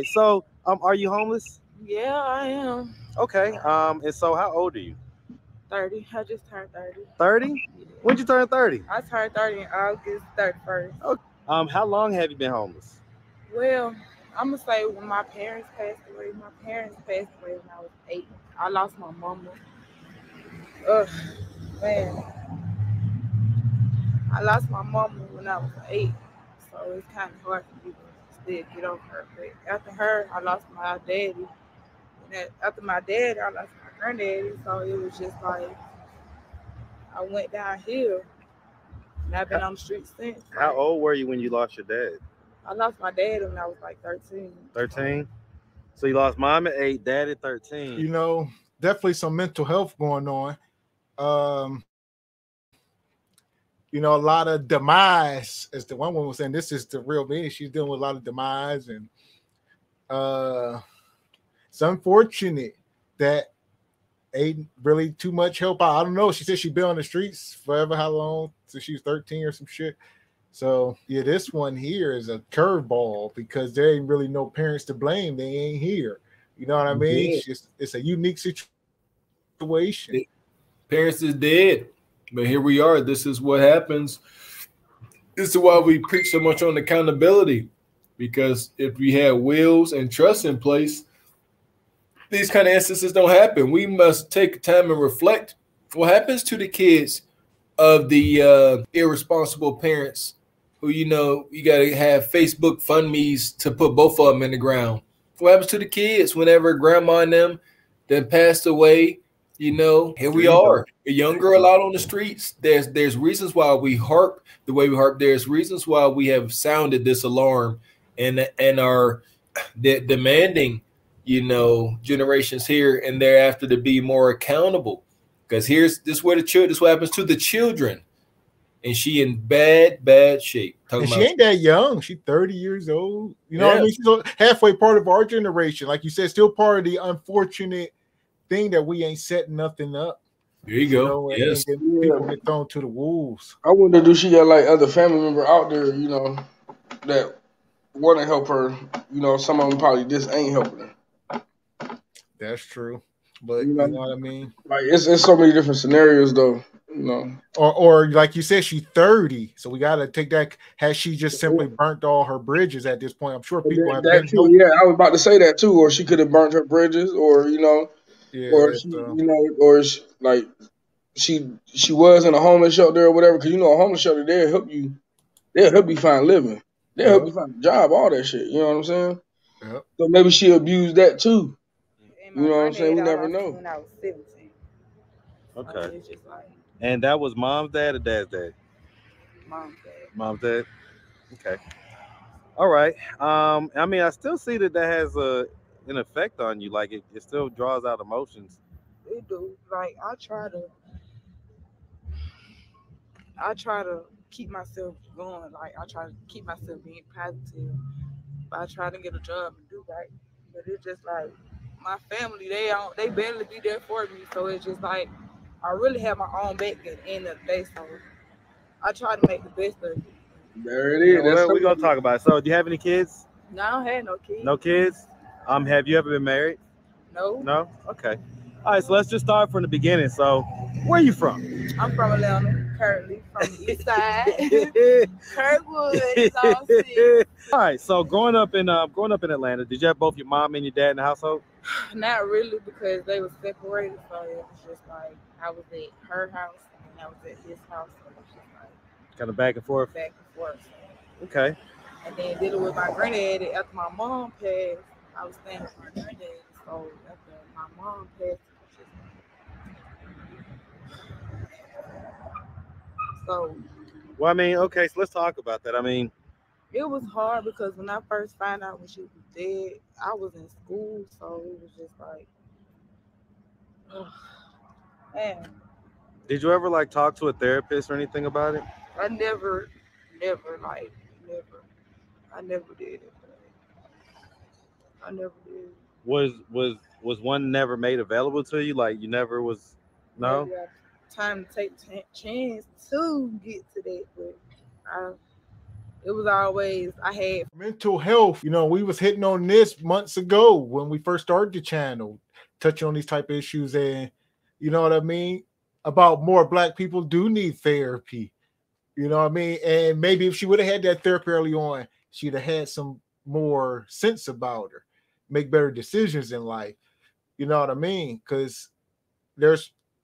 So, are you homeless? Yeah, I am. Okay. And so how old are you? 30. I just turned 30. 30? Yeah. When'd you turn 30? I turned 30 in August 31st. Okay. How long have you been homeless? Well, I'm going to say when my parents passed away, when I was 8. I lost my mama. Ugh, man. I lost my mama when I was 8. So it's kind of hard for me to still get over her. But after her, I lost my daddy. After my dad, I lost my granddaddy. So it was just like I went downhill. And I've How, been on the street since. how Like old were you when you lost your dad? I lost my dad when I was like 13. So 13. So you lost mom at 8, dad at 13. You know, definitely some mental health going on. Um, a lot of demise, as the one woman was saying, this is the real meaning. She's dealing with a lot of demise, and uh, it's unfortunate that ain't really too much help out. I don't know. She said she'd been on the streets forever. How long? Since she was 13 or some shit. So yeah, this one here is a curveball because there ain't really no parents to blame. They ain't here. You know what I mean? Yeah. It's a unique situation. Parents is dead, but here we are. This is what happens. This is why we preach so much on accountability, because if we have wills and trust in place, these kind of instances don't happen. We must take time and reflect what happens to the kids of the irresponsible parents who, you got to have Facebook fund me's to put both of them in the ground. What happens to the kids whenever grandma and them then passed away? Here we are, a young girl out on the streets. There's reasons why we harp the way we harp. There's reasons why we have sounded this alarm and are demanding, generations here and thereafter to be more accountable. Because this where this what happens to the children, and she in bad shape. And she ain't that young. She's 30 years old. You know what I mean? She's halfway part of our generation. Like you said, still part of the unfortunate thing that we ain't setting nothing up. There you go. Yes. And people get thrown to the wolves. I wonder, do she got like other family member out there, that want to help her? Some of them probably just ain't helping her. That's true. But you know what I mean? Like it's so many different scenarios though. Or like you said, she's 30. So we gotta take that. Has she just simply burnt all her bridges at this point? I'm sure people have been. Too, yeah, I was about to say that too. Or she could have burnt her bridges, or or she, or she, like she was in a homeless shelter or whatever. Because a homeless shelter they'll help you find living. They'll help you find a job, all that shit. You know what I'm saying? Yep. So maybe she abused that too. You know what I'm saying? We never know. When I was 17. Okay. It's just like, and that was mom's dad or dad's dad? Mom's dad. Mom's dad. Okay. All right. I mean, I still see that has an effect on you. Like it still draws out emotions. It do. Like I try to keep myself going. Like I try to keep myself being positive. I try to get a job and do right. But it's just like my family, they barely be there for me. So it's just like I really have my own back at the end of the day. So I try to make the best of it. There it is. We're gonna talk about it. So do you have any kids? No, I don't have no kids. No kids? Have you ever been married? No. No? Okay. All right, so let's just start from the beginning. So where are you from? I'm from Atlanta, currently from the east side. Kirkwood is all sick. All right, so growing up in Atlanta, did you have both your mom and your dad in the household? Not really, because they were separated, so it was just like I was at her house and I was at his house, so it was just like kind of back and forth. Back and forth. Okay. And then dealing with my granddad after my mom passed, I was staying with my granddad. So after my mom passed, so. Well, I mean, okay, so let's talk about that. I mean, it was hard because when I first found out when she was dead, I was in school, so it was just like, oh, man. Did you ever like talk to a therapist or anything about it? I never did it. I never did. Was one never made available to you? Like you never was? No. Maybe I time to take chance to get to that, but It was always I had mental health. You know, we was hitting on this months ago when we first started the channel, touching on these type of issues, and you know what I mean, about more Black people do need therapy. You know what I mean? And maybe if she would have had that therapy early on, she'd have had some more sense about her, make better decisions in life. You know what I mean? Because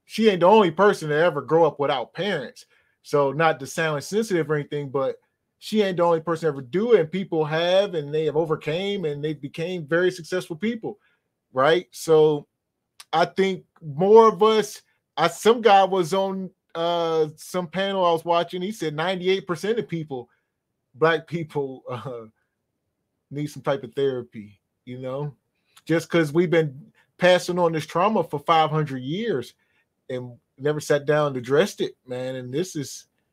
she ain't the only person to ever grow up without parents. So not to sound sensitive or anything, but she ain't the only person to ever do it. And people have, and they have overcame, and they became very successful people, right? So I think more of us. Some guy was on some panel I was watching. He said 98% of people, Black people, need some type of therapy. You know, just because we've been passing on this trauma for 500 years and never sat down and addressed it, man. And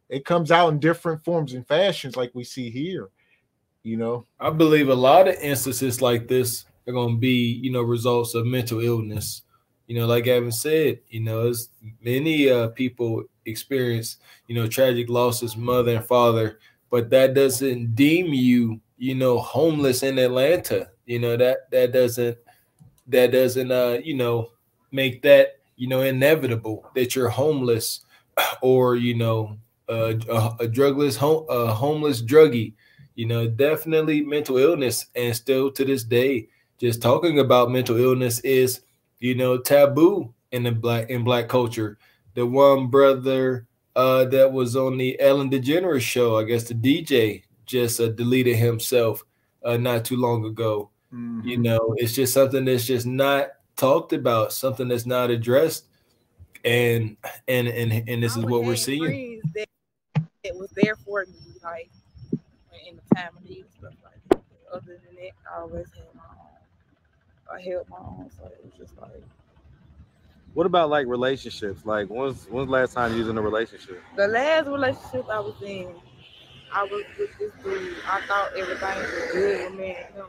it comes out in different forms and fashions, like we see here. You know, I believe a lot of instances like this are going to be, results of mental illness. Like Gavin said, as many people experience, tragic losses, mother and father, but that doesn't deem you, homeless in Atlanta. That doesn't make that, inevitable that you're homeless or, a drugless, homeless druggie. Definitely mental illness. And still to this day, just talking about mental illness is, taboo in black culture. The one brother that was on the Ellen DeGeneres show, I guess the DJ, just deleted himself not too long ago. Mm-hmm. It's just something that's just not talked about, something that's not addressed, and this is what we're seeing. That it was there for me, like in the time of need and stuff like that. Other than that, I always had my own. I held my own, so it was just like. What about like relationships? Like when's the last time you was in a relationship? The last relationship I was in, I was with this dude. I thought everything was good with me and him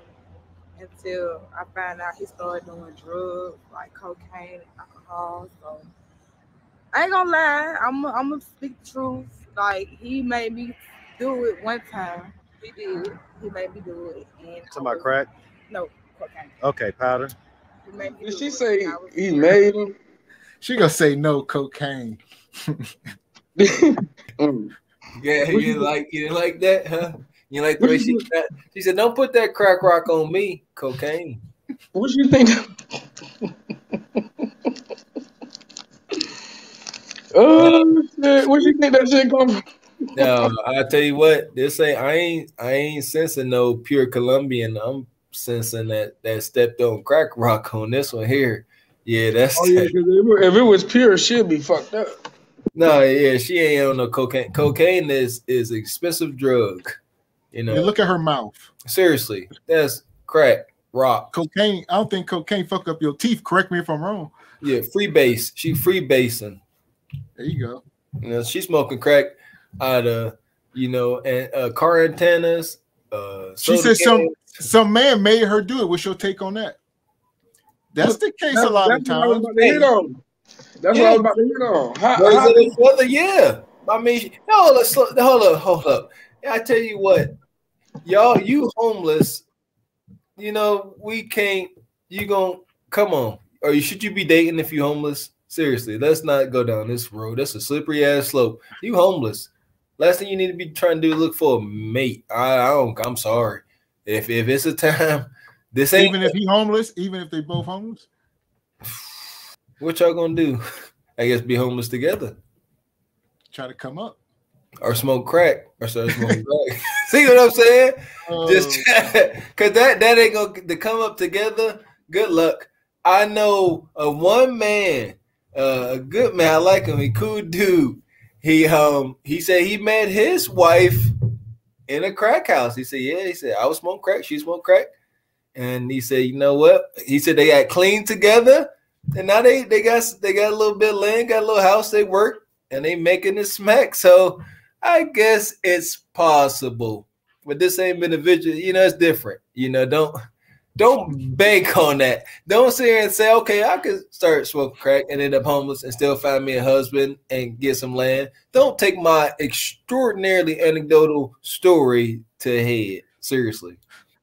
until I found out he started doing drugs like cocaine and alcohol. So I ain't gonna lie, I'm gonna speak the truth. Like he made me do it one time. He did. He made me do it. And talking about crack? No, cocaine. Okay, powder. Did she say he made him? She gonna say no, cocaine. Yeah, you didn't like that, huh? You like the way she said, "Don't put that crack rock on me, cocaine." What you think? Oh shit! Where you think that shit come from? No, I tell you what, I ain't sensing no pure Colombian. I'm sensing that stepped on crack rock on this one here. Yeah, that's. Oh yeah, because if it was pure, she'd be fucked up. No, yeah, she ain't on no cocaine. Cocaine is an expensive drug. You look at her mouth. Seriously, that's crack rock. Cocaine. I don't think cocaine fuck up your teeth. Correct me if I'm wrong. Yeah, freebase. She freebasing. There you go. She's smoking crack out of and car antennas. She said some man made her do it. What's your take on that? That's the case a lot of times. That's what I was about to hit on. Yeah. I mean, hold up. I tell you what, y'all, you homeless, we can't, come on. Or should you be dating if you homeless? Seriously, let's not go down this road. That's a slippery ass slope. You homeless. Last thing you need to be trying to do is look for a mate. I'm sorry. If it's a time, this ain't. Even if he homeless, even if they both homeless? What y'all gonna do? I guess be homeless together. Try to come up. Or smoke crack. Or start smoking crack. See what I'm saying? Just because that ain't going to come up together. Good luck. I know of one man, a good man. I like him. He cool dude. He said he met his wife in a crack house. He said, yeah. He said, I was smoking crack. She smoked crack. And he said, you know what? He said they got clean together. And now they got a little bit of land, got a little house, they work, and they making it smack. So I guess it's possible. But this same individual, it's different. Don't bank on that. Don't sit here and say, okay, I could start smoking crack and end up homeless and still find me a husband and get some land. Don't take my extraordinarily anecdotal story to head. Seriously.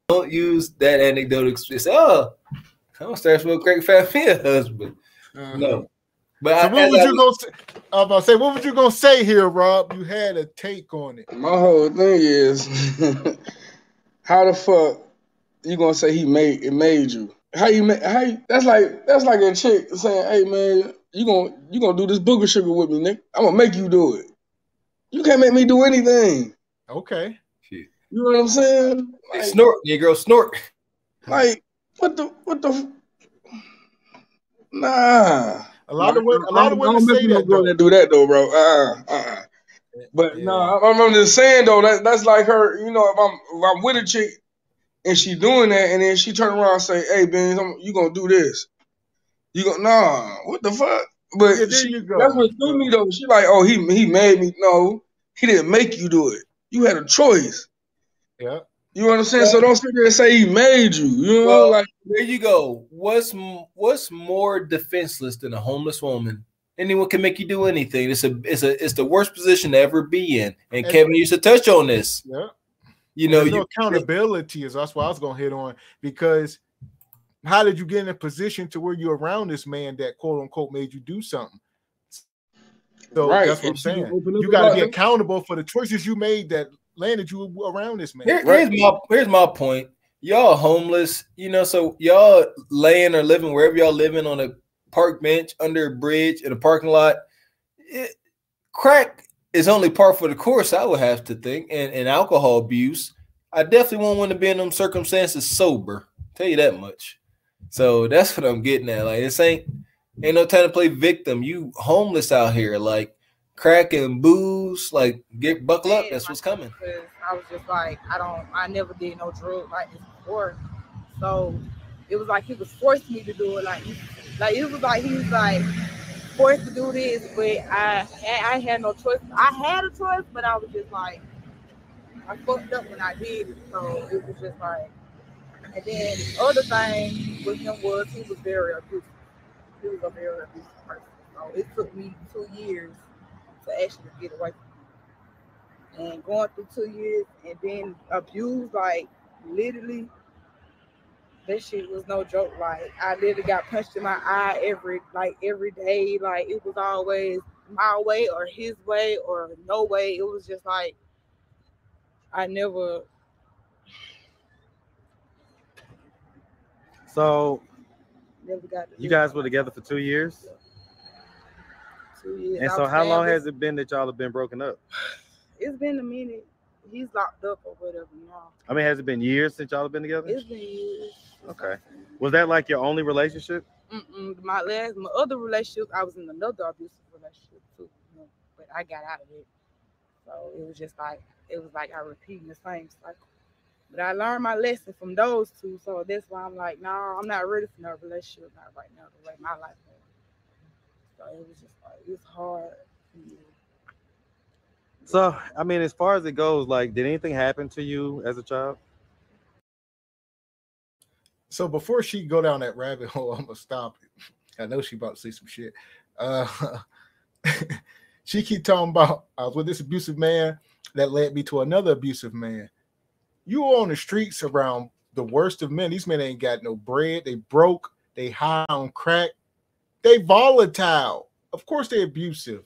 Don't use that anecdotal to say, oh, I'm going to start smoking crack and find me a husband. No. But so what would you go say? I was about to say, what would you gonna say here, Rob? You had a take on it. My whole thing is, how the fuck you gonna say it made you? How you that's like a chick saying, "Hey man, you gonna do this booger sugar with me, Nick? I'm gonna make you do it. You can't make me do anything." Okay. You know what I'm saying? Like, snort, Negro, snort. Like what the nah. A lot of women say that girl that do that though, bro. But yeah. No, I'm just saying though that's like her. You know, if I'm with a chick and she doing that, and then she turn around and say, "Hey, Beans, you gonna do this?" You go, nah, what the fuck? But yeah, that's what threw me though. She like, oh, he made me. No, he didn't make you do it. You had a choice. Yeah. You know what I'm saying? So don't sit there and say he made you. You know, like there you go. What's more defenseless than a homeless woman? Anyone can make you do anything. It's the worst position to ever be in. And Kevin used to touch on this. Yeah. You know, no accountability is that's what I was gonna hit on, because how did you get in a position to where you're around this man that quote unquote made you do something? So that's what I'm saying. You got to be accountable for the choices you made that landed you around this man. Here's my point. Y'all homeless, you know, so y'all laying or living wherever y'all living on a park bench, under a bridge, in a parking lot. Crack is only par for the course, I would have to think, and alcohol abuse. I definitely won't want to be in them circumstances sober. Tell you that much. So that's what I'm getting at. Like, this ain't no time to play victim. You homeless out here, like crack and booze, like buckle up. That's what's coming. I was just like, I never did no drug like this before. So it was like he was forcing me to do it. Like it was like he was like forced to do this, but I had no choice. I had a choice, but I was just like, I fucked up when I did it. So it was just like, and then the other thing with him was he was very abusive. He was a very abusive person. So it took me 2 years to actually get away from him. And going through 2 years and being abused, like literally, that shit was no joke. Like I literally got punched in my eye every day. Like it was always my way or his way or no way. It was just like I never. So never got you guys were together for 2 years? 2 years. And so how long has it been that y'all have been broken up? It's been a minute. He's locked up or whatever now. I mean, has it been years since y'all have been together? It's been years. Okay. Was that like your only relationship? My other relationship, I was in another abusive relationship too, but I got out of it. So it was like I repeating the same cycle. But I learned my lesson from those two, so that's why I'm like, no, I'm not ready for no relationship, not right now, the way my life is. So it was just like, it's hard for me. So, I mean, as far as it goes, like, did anything happen to you as a child? So before she go down that rabbit hole, I'm gonna stop it. I know she about to say some shit. She keep talking about I was with this abusive man that led me to another abusive man. You are on the streets around the worst of men. These men ain't got no bread. They broke. They high on crack. They volatile. Of course they abusive.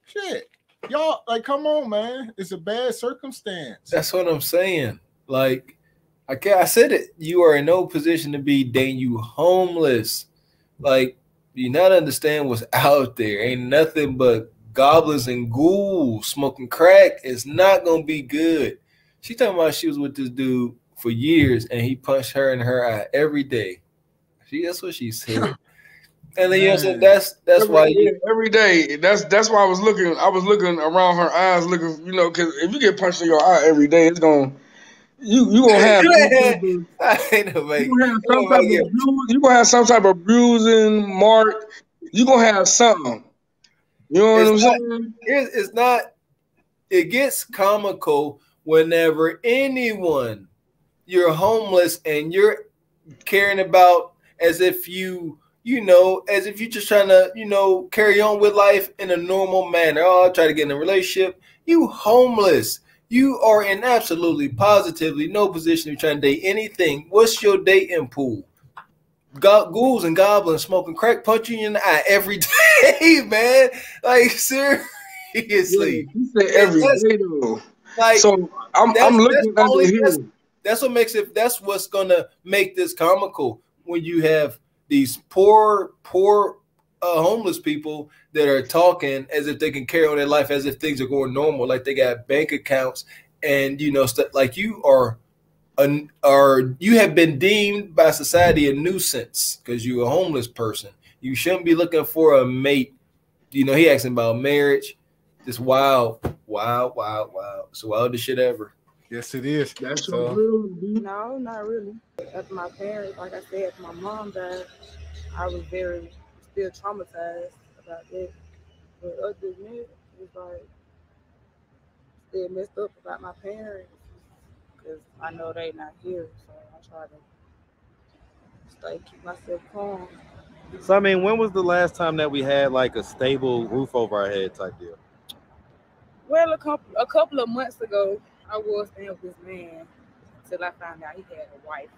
Shit. Y'all, like, come on, man. It's a bad circumstance. That's what I'm saying. Like, I said it. You are in no position to be dang you homeless. Like, you not understand what's out there. Ain't nothing but goblins and ghouls. Smoking crack is not gonna be good. She talking about she was with this dude for years and he punched her in her eye every day. That's what she said. And then that's why every day. That's why I was looking around her eyes, looking, because if you get punched in your eye every day, it's gonna you gonna have some type of bruising mark. You gonna have something. You know what I'm saying? It's not. It gets comical whenever you're homeless and caring about as if as if you're just trying to, carry on with life in a normal manner. Oh, I'll try to get in a relationship. You homeless. You are in absolutely positively no position to try and date anything. What's your dating pool? Ghouls and goblins smoking crack, punching you in the eye every day, man. Like, seriously. Yeah, he said every day though. Like, so I'm looking at it here. That's what makes it. That's what's gonna make this comical when you have these poor homeless people that are talking as if they can carry on their life as if things are going normal, like they got bank accounts and stuff. Like you you have been deemed by society a nuisance because you're a homeless person. You shouldn't be looking for a mate. He asking about marriage. Just wild. It's the wildest shit ever. Yes, it is. That's so real, dude. No, not really. After my parents, like I said, after my mom died, I was still traumatized about that. But other than that, it's like still messed up about my parents because I know they not here, so I try to keep myself calm. So I mean, when was the last time that we had like a stable roof over our head type deal? Well, a couple of months ago, I was staying with this man until I found out he had a wife.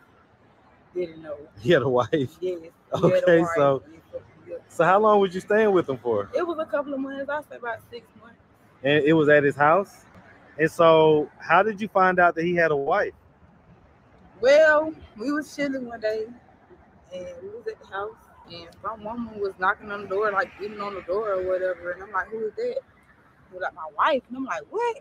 Didn't know. He had a wife? Yes. He okay, had a wife. So how long was you staying with him for? It was a couple of months. I said about 6 months. And it was at his house? And so how did you find out that he had a wife? Well, we was chilling one day, and we was at the house, and some woman was knocking on the door, like getting on the door or whatever, and I'm like, who is that? He was like, my wife. And I'm like, what?